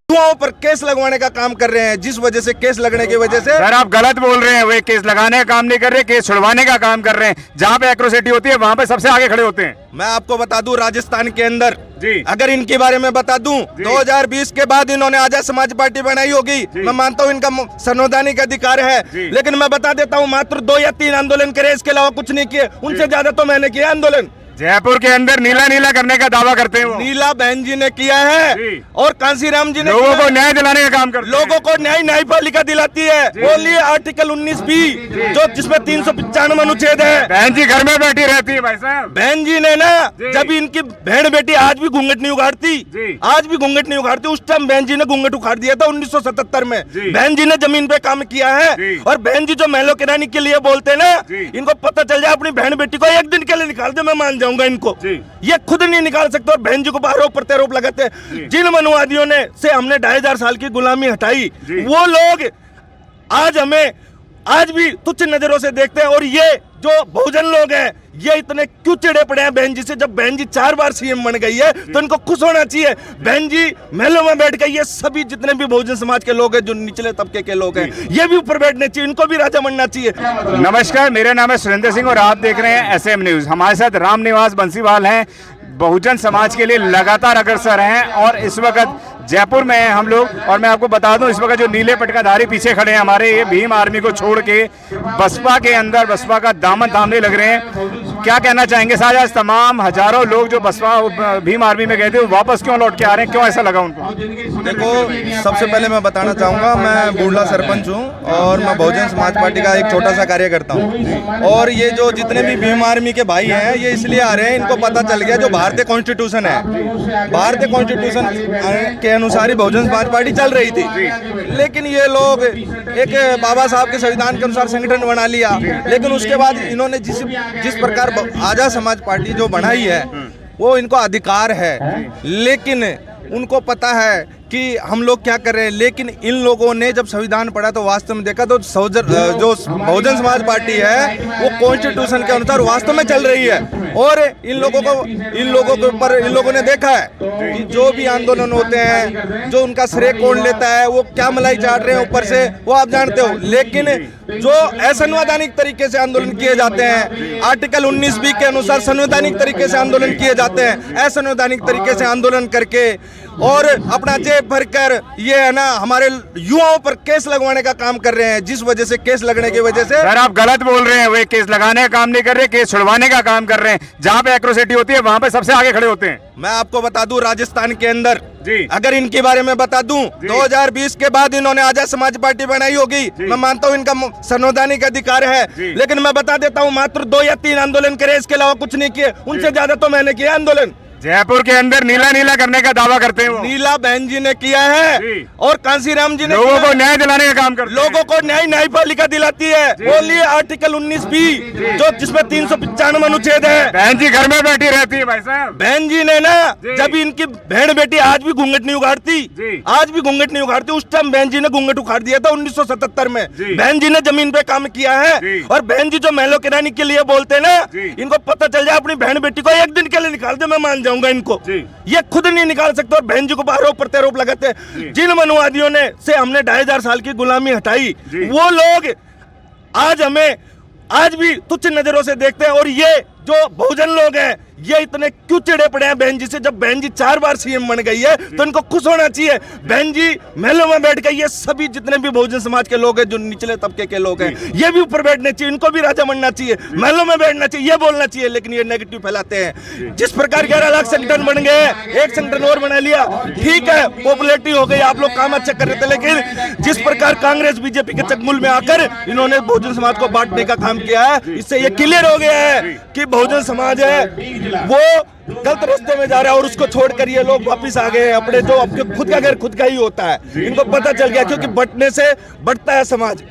युवाओं पर केस लगवाने का काम कर रहे हैं, जिस वजह से केस लगने की वजह से सर आप गलत बोल रहे हैं। वे केस लगाने का काम नहीं कर रहे, केस छुड़वाने का काम कर रहे हैं। जहाँ पे एक्रोसिटी होती है वहाँ पे सबसे आगे खड़े होते हैं। मैं आपको बता दूं, राजस्थान के अंदर जी अगर इनके बारे में बता दूं, 2020 के बाद इन्होंने आजाद समाज पार्टी बनाई होगी। मैं मानता हूं इनका संवैधानिक अधिकार है, लेकिन मैं बता देता हूं मात्र 2 या 3 आंदोलन करे, इसके अलावा कुछ नहीं किए। उनसे ज्यादा तो मैंने किया आंदोलन। जयपुर के अंदर नीला नीला करने का दावा करते हैं वो। नीला बहन जी ने किया है और कांसीराम जी ने लोगों को न्याय दिलाने का काम करते हैं। लोगों को न्यायपालिका दिलाती है। बोलिए आर्टिकल 19B जो जिसमें 395 अनुच्छेद है। बहन जी घर में बैठी रहती है भाई साहब। बहन जी ने ना, जब इनकी बहन बेटी आज भी घूंघट नहीं उखाड़ती, आज भी घूंघट नहीं उखाड़ती, उस टाइम बहन जी ने घूंघट उखाड़ दिया था 1977 में। बहन जी ने जमीन पे काम किया है। और बहन जी जो महलों की रानी के लिए बोलते हैं ना, इनको पता चल जाए अपनी बहन बेटी को एक दिन के लिए निकाल दे, मैं मान जाऊंगा इनको। ये खुद नहीं निकाल सकते और बहन जी को आरोप प्रत्यारोप लगाते हैं। जिन मनुवादियों ने से हमने 2500 साल की गुलामी हटाई, वो लोग आज हमें आज भी तुच्छ नजरों से देखते हैं। और ये जो बहुजन लोग हैं, ये इतने क्यों चिड़े पड़े हैं बहन जी से? जब बहन जी 4 बार सीएम बन गई है तो इनको खुश होना चाहिए। बहन जी महलों में बैठ गई, ये सभी जितने भी बहुजन समाज के लोग हैं, जो निचले तबके के लोग हैं, ये भी ऊपर बैठने चाहिए, इनको भी राजा बनना चाहिए। नमस्कार, मेरा नाम है सुरेंद्र सिंह और आप देख रहे हैं SM न्यूज। हमारे साथ रामनिवास बंसीवाल हैं, बहुजन समाज के लिए लगातार अग्रसर हैं और इस वक्त जयपुर में हैं हम लोग। और मैं आपको बता दूं, इस वक्त जो नीले पटकाधारी पीछे खड़े हैं हमारे, ये भीम आर्मी को छोड़ के बसपा के अंदर बसपा का दामन थामने लग रहे हैं। क्या कहना चाहेंगे साहब, आज तमाम हजारों लोग जो बसपा भीम आर्मी में गए थे वो वापस क्यों लौट के आ रहे हैं, क्यों ऐसा लगा उनको? देखो, सबसे पहले मैं बताना चाहूँगा, मैं बूढ़ला सरपंच हूँ और मैं बहुजन समाज पार्टी का एक छोटा सा कार्यकर्ता हूँ। और ये जो जितने भी भीम आर्मी के भाई हैं, ये इसलिए आ रहे हैं, इनको पता चल गया जो भारतीय कॉन्स्टिट्यूशन है, भारतीय कॉन्स्टिट्यूशन के अनुसार ही बहुजन समाज पार्टी चल रही थी। लेकिन ये लोग एक बाबा साहब के संविधान के अनुसार संगठन बना लिया, लेकिन उसके बाद इन्होंने जिस प्रकार आजाद समाज पार्टी जो बनाई है, वो इनको अधिकार है, लेकिन उनको पता है कि हम लोग क्या कर रहे हैं। लेकिन इन लोगों ने जब संविधान पढ़ा तो वास्तव में देखा तो जो बहुजन समाज पार्टी है वो कॉन्स्टिट्यूशन के अनुसार वास्तव में चल रही है। और इन लोगों के ऊपर इन लोगों ने देखा है कि जो भी आंदोलन होते हैं, जो उनका श्रेय कौन लेता है, वो क्या मलाई चाट रहे हैं ऊपर से, वो आप जानते हो। लेकिन जो असंवैधानिक तरीके से आंदोलन किए जाते हैं, आर्टिकल 19B के अनुसार संवैधानिक तरीके से आंदोलन किए जाते हैं, असंवैधानिक तरीके से आंदोलन करके और अपना जेब भरकर ये है ना हमारे युवाओं पर केस लगवाने का काम कर रहे हैं, जिस वजह से केस लगने की वजह से। सर आप गलत बोल रहे हैं। वे केस लगाने का काम नहीं कर रहे, केस छुड़वाने का काम कर रहे हैं। जहाँ पे एक्रोसिटी होती है वहाँ पे सबसे आगे खड़े होते हैं। मैं आपको बता दूं, राजस्थान के अंदर अगर इनके बारे में बता दूं, 2020 के बाद इन्होंने आजाद समाज पार्टी बनाई होगी। मैं मानता हूं इनका संवैधानिक अधिकार है, लेकिन मैं बता देता हूं मात्र 2 या 3 आंदोलन करे, इसके अलावा कुछ नहीं किए। उनसे ज्यादा तो मैंने किया आंदोलन। जयपुर के अंदर नीला नीला करने का दावा करते हैं वो। नीला बहन जी ने किया है और कांसीराम जी ने लोगों को न्याय दिलाने का काम करते हैं। लोगों को न्यायपालिका दिलाती है। बोलिए आर्टिकल 19B जो जिसमें 395 अनुच्छेद है। बहन जी घर में बैठी रहती है भाई साहब। बहन जी ने ना, जब इनकी बहन बेटी आज भी घूंघट नहीं उखाड़ती, आज भी घूंघट नहीं उखाड़ती, उस टाइम बहन जी ने घूंघट उखाड़ दिया था 1977 में। बहन जी ने जमीन पे काम किया है। और बहन जी जो महलों की रानी के लिए बोलते हैं ना, इनको पता चल जाए अपनी बहन बेटी को एक दिन के लिए निकाल दे, मैं मान जाऊंगा इनको। ये खुद नहीं निकाल सकते और बहन जी को आरोप प्रत्यारोप लगाते हैं। जिन मनुवादियों ने से हमने 2500 साल की गुलामी हटाई, वो लोग आज हमें आज भी तुच्छ नजरों से देखते हैं। और ये जो बहुजन लोग हैं, ये इतने क्यों चिड़े पड़े हैं बहन जी से? जब बहन जी 4 बार सीएम बन गई है तो इनको खुश होना चाहिए। बहन जी महलों में बैठ गई, ये सभी जितने भी बहुजन समाज के लोग हैं, जो निचले तबके के लोग हैं, ये भी ऊपर बैठने चाहिए, इनको भी राजा बनना चाहिए, महलों में बैठना चाहिए, ये बोलना चाहिए। लेकिन ये नेगेटिव फैलाते हैं। जिस प्रकार 11 लाख संगठन बन गए, एक संगठन और बना लिया, ठीक है, पॉपुलैरिटी हो गई, आप लोग काम अच्छा कर रहे थे। लेकिन जिस प्रकार कांग्रेस बीजेपी के चंगुल में आकर इन्होंने बहुजन समाज को बांटने का काम किया है, इससे ये क्लियर हो गया है कि बहुजन समाज है वो गलत रास्ते में जा रहा है। और उसको छोड़कर ये लोग वापस आ गए अपने, जो आपके खुद का घर खुद का ही होता है। इनको पता चल गया, क्योंकि बंटने से बढ़ता है समाज।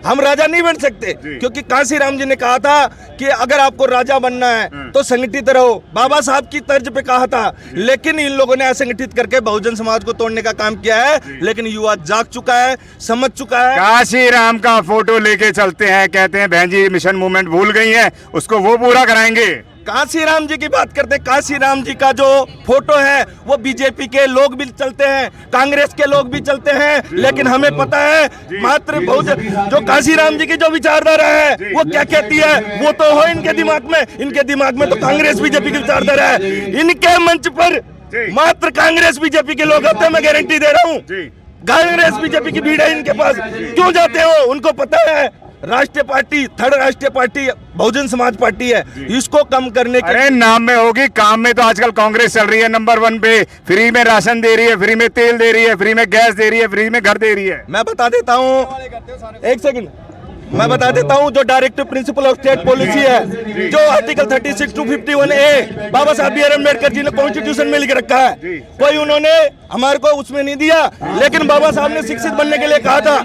हम राजा नहीं बन सकते, क्योंकि कांसीराम जी ने कहा था कि अगर आपको राजा बनना है तो संगठित रहो, बाबा साहब की तर्ज पे कहा था। लेकिन इन लोगों ने असंगठित करके बहुजन समाज को तोड़ने का काम किया है। लेकिन युवा जाग चुका है, समझ चुका है। कांसीराम का फोटो लेके चलते हैं, कहते हैं बहन जी मिशन मूवमेंट भूल गई है, उसको वो पूरा कराएंगे। काशीराम जी की बात करते हैं। काशीराम जी का जो फोटो है वो बीजेपी के लोग भी चलते हैं, कांग्रेस के लोग भी चलते हैं, लेकिन हमें पता है मात्र बहुत जो काशीराम जी की जो विचारधारा है वो क्या कहती है, वो तो हो इनके दिमाग में। इनके दिमाग में तो कांग्रेस बीजेपी की विचारधारा है। इनके मंच पर मात्र कांग्रेस बीजेपी के लोग आते हैं, मैं गारंटी दे रहा हूँ। कांग्रेस बीजेपी की भीड़ है इनके पास। क्यों जाते हो? उनको पता है राष्ट्रीय पार्टी, थर्ड राष्ट्रीय पार्टी बहुजन समाज पार्टी है, इसको कम करने के। अरे नाम में होगी, काम में तो आजकल कांग्रेस चल रही है नंबर 1 पे। फ्री में राशन दे रही है, फ्री में तेल दे रही है, फ्री में गैस दे रही है, फ्री में घर दे रही है। मैं बता देता हूँ, एक सेकंड, मैं बता देता हूँ जो directive principle of state policy है, जो आर्टिकल 36 to 51A बाबा साहब बी आर अम्बेडकर जी ने कॉन्स्टिट्यूशन में लिख रखा है, कोई उन्होंने हमारे को उसमें नहीं दिया, लेकिन बाबा साहब ने शिक्षित बनने के लिए कहा था।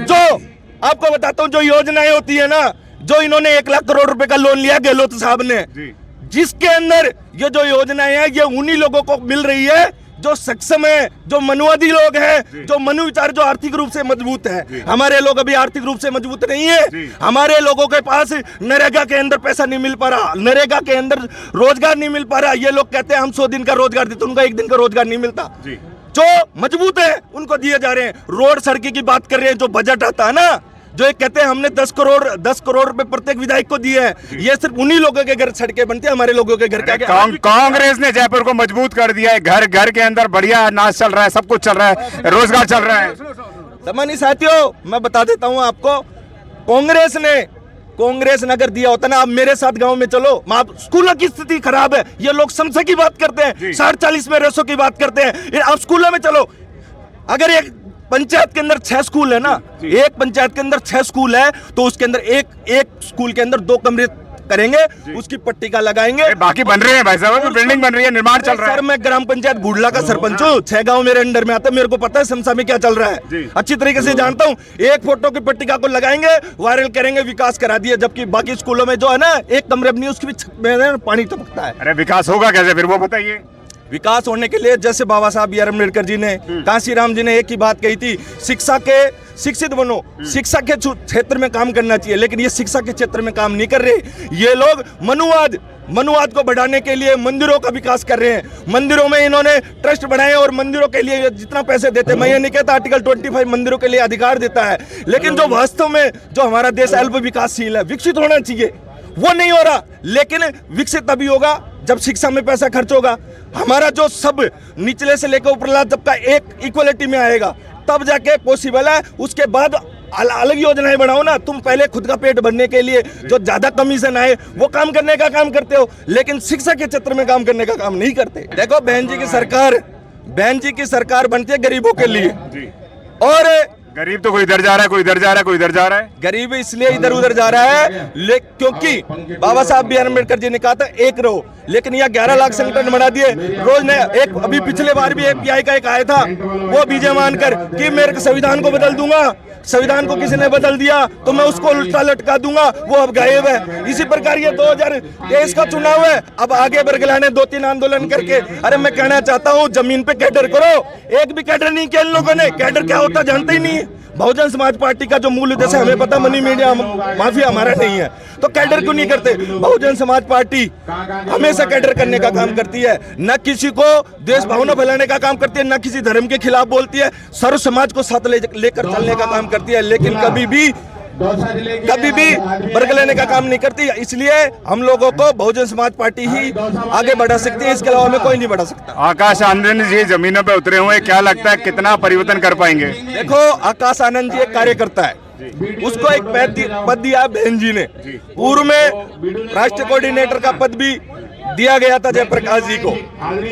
जो आपको बताता हूँ, जो योजनाएं होती है ना, जो इन्होंने 1 लाख करोड़ रुपए का लोन लिया गहलोत साहब ने, जिसके अंदर ये जो योजनाएं हैं ये उन्हीं लोगों को मिल रही है जो सक्षम है, जो मनुवादी लोग हैं, जो मनु विचार, जो आर्थिक रूप से मजबूत है। हमारे लोग अभी आर्थिक रूप से मजबूत नहीं है। हमारे लोगों के पास नरेगा के अंदर पैसा नहीं मिल पा रहा, नरेगा के अंदर रोजगार नहीं मिल पा रहा। ये लोग कहते हैं हम 100 दिन का रोजगार देते, उनका 1 दिन का रोजगार नहीं मिलता। जो मजबूत है उनको दिए जा रहे हैं। रोड सड़क की बात कर रहे हैं, जो बजट आता है ना, जो एक कहते हैं हमने 10 करोड़ रुपए प्रत्येक विधायक को दिए हैं, ये सिर्फ उन्हीं लोगों के घर सड़कें बनती है, हमारे लोगों के घर के आगे। कांग्रेस ने जयपुर को मजबूत कर दिया है। घर घर के अंदर बढ़िया अनाज चल रहा है, सब कुछ चल रहा है, रोजगार चल रहा है। सम्मानित साथियों, मैं बता देता हूं आपको, कांग्रेस ने अगर दिया होता ना, आप मेरे साथ गांव में चलो, आप स्कूलों की स्थिति खराब है, ये लोग समस्या की बात करते हैं, 40 में रेशो की बात करते हैं। आप स्कूलों में चलो, अगर एक पंचायत के अंदर 6 स्कूल है ना, एक पंचायत के अंदर 6 स्कूल है, तो उसके अंदर एक स्कूल के अंदर 2 कमरे करेंगे, उसकी पट्टिका लगाएंगे, बाकी बन रहे हैं भाई साहब, बिल्डिंग बन रही है, निर्माण चल रहा है। सर मैं ग्राम पंचायत गुडला का सरपंच हूँ, 6 गांव मेरे अंडर में आता है, मेरे को पता है समसा में क्या चल रहा है, अच्छी तरीके से जानता हूँ। एक फोटो की पट्टिका को लगाएंगे, वायरल करेंगे, विकास करा दिया, जबकि बाकी स्कूलों में जो है ना, एक कमरे नहीं, उसकी भी छत में पानी टपकता है। अरे विकास होगा कैसे फिर, वो बताइए। विकास होने के लिए जैसे बाबा साहब बी आर अम्बेडकर जी ने, काशीराम जी ने एक ही बात कही थी, शिक्षित बनो, शिक्षा के क्षेत्र में काम करना चाहिए, लेकिन ये शिक्षा के क्षेत्र में काम नहीं कर रहे। ये लोग मनुवाद को बढ़ाने के लिए मंदिरों का विकास कर रहे हैं। मंदिरों में इन्होंने ट्रस्ट बनाए और मंदिरों के लिए जितना पैसे देते हैं, मैं ये नहीं कहता आर्टिकल 25 मंदिरों के लिए अधिकार देता है, लेकिन जो वास्तव में जो हमारा देश अल्प विकासशील है, विकसित होना चाहिए, वो नहीं हो रहा। लेकिन विकसित तभी होगा जब शिक्षा में पैसा खर्च होगा। हमारा जो सब निचले से लेकर ऊपर जब का एक इक्वलिटी में आएगा, तब जाके पॉसिबल है। उसके बाद अलग योजनाएं बनाओ ना। तुम पहले खुद का पेट भरने के लिए जो ज्यादा कमीशन आए वो काम करने का काम करते हो, लेकिन शिक्षा के क्षेत्र में काम करने का काम नहीं करते। देखो बहन जी की सरकार बनती है गरीबों के लिए, और गरीब तो कोई इधर जा रहा है, कोई इधर जा रहा है, कोई इधर जा रहा है। गरीब इसलिए इधर उधर जा रहा है क्योंकि बाबा साहब बी आर अम्बेडकर जी ने कहा था एक रहो, लेकिन यह 11 लाख संगठन बना दिए। रोज ने एक अभी पिछले बार भी एक पीआई का एक आया था, वो बीजे मानकर कि मेरे संविधान को बदल दूंगा, संविधान को किसी ने बदल दिया तो मैं उसको उल्टा लटका दूंगा, वो अब गायब है। इसी प्रकार ये 2023 का चुनाव है, अब आगे बरगलाने 2-3 आंदोलन करके। अरे मैं कहना चाहता हूँ जमीन पे कैडर करो, एक भी कैडर नहीं किया इन लोगों ने। कैडर क्या होता जानते ही नहीं है। बहुजन समाज पार्टी का जो मूल उद्देश्य हमें पता, मनी मीडिया माफिया हमारा नहीं है, तो कैडर क्यों नहीं करते? बहुजन समाज पार्टी हमेशा कैडर करने का काम करती है, न किसी को देश भावना फैलाने का काम करती है, न किसी धर्म के खिलाफ बोलती है, सर्व समाज को साथ लेकर चलने का काम करती है, लेकिन कभी भी वर्ग लेने का काम नहीं करती। इसलिए हम लोगों को बहुजन समाज पार्टी ही आगे बढ़ा सकती है, इसके अलावा हमें कोई नहीं बढ़ा सकता। आकाश आनंद जी जमीनों पे उतरे हुए, क्या लगता है कितना परिवर्तन कर पाएंगे? देखो आकाश आनंद जी एक कार्यकर्ता है, उसको एक पद दिया बहन जी ने। पूर्व में राष्ट्रीय कोऑर्डिनेटर का पद भी दिया गया था जयप्रकाश जी को,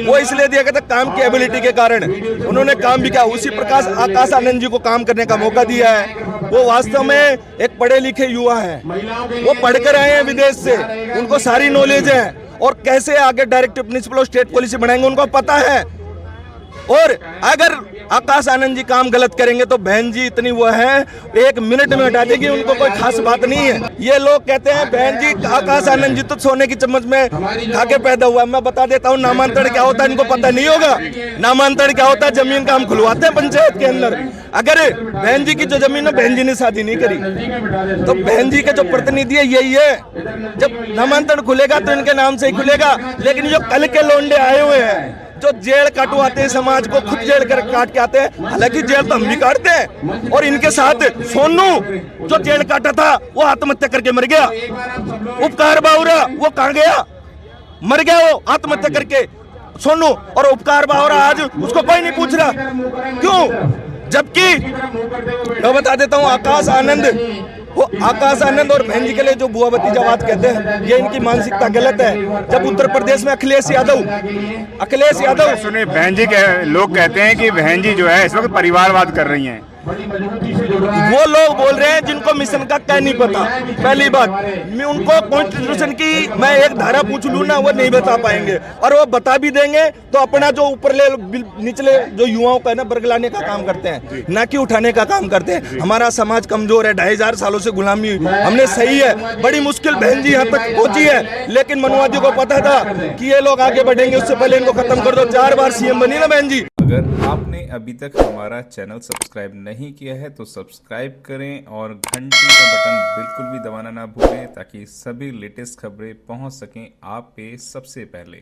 वो इसलिए दिया गया था काम की एबिलिटी के कारण, उन्होंने काम भी किया। उसी प्रकार आकाश आनंद जी को काम करने का मौका दिया है। वो वास्तव में एक पढ़े लिखे युवा है, वो पढ़कर आए हैं विदेश से, उनको सारी नॉलेज है, और कैसे आगे directive principle of state policy बनाएंगे उनको पता है। और अगर आकाश आनंद जी काम गलत करेंगे तो बहन जी इतनी वो है, 1 मिनट में हटा देगी, उनको कोई खास बात नहीं है। ये लोग कहते हैं बहन जी आकाश आनंद जी तो सोने की चम्मच में खा के पैदा हुआ। मैं बता देता हूँ नामांतरण क्या होता है, इनको पता नहीं होगा। नामांतरण क्या होता है, जमीन का हम खुलवाते हैं पंचायत के अंदर। अगर बहन जी की जो जमीन है, बहन जी ने शादी नहीं करी, तो बहन जी के जो प्रतिनिधि है यही है। जब नामांतरण खुलेगा तो इनके नाम से ही खुलेगा। लेकिन जो कल के लोंडे आए हुए हैं जो जेल कटवाते हैं समाज को, खुद जेल कर काट के आते हैं, हालांकि जेल तो हम भी काटते हैं। और इनके साथ सोनू जो जेल काटा था वो आत्महत्या करके मर गया। उपकार बावरा वो कहाँ गया, मर गया वो आत्महत्या करके सोनू। और उपकार बावरा आज उसको कोई नहीं पूछ रहा, क्यों? जबकि मैं बता देता हूँ आकाश आनंद, वो आकाश आनंद और बहन जी के लिए जो बुआ भतीजावाद कहते हैं, ये इनकी मानसिकता गलत है। जब उत्तर प्रदेश में अखिलेश यादव सुनिए, बहन जी लोग कहते हैं कि बहन जी जो है इस वक्त परिवारवाद कर रही हैं। वो लोग बोल रहे हैं जिनको मिशन का क्या नहीं पता। पहली बात, मैं उनको कॉन्स्टिट्यूशन की मैं एक धारा पूछ लूं ना, वो नहीं बता पाएंगे। और वो बता भी देंगे तो अपना जो ऊपर निचले जो युवाओं का है ना बरगलाने का काम करते हैं, ना कि उठाने का काम करते हैं। हमारा समाज कमजोर है, 2500 सालों से गुलामी हमने सही है, बड़ी मुश्किल बहन जी यहाँ तक पहुंची है। लेकिन मनुवादियों को पता था कि ये लोग आगे बढ़ेंगे, उससे पहले इनको खत्म कर दो। 4 बार सीएम बनी ना बहन जी। अगर आपने अभी तक हमारा चैनल सब्सक्राइब नहीं किया है तो सब्सक्राइब करें और घंटी का बटन बिल्कुल भी दबाना ना भूलें, ताकि सभी लेटेस्ट खबरें पहुंच सकें आप पे सबसे पहले।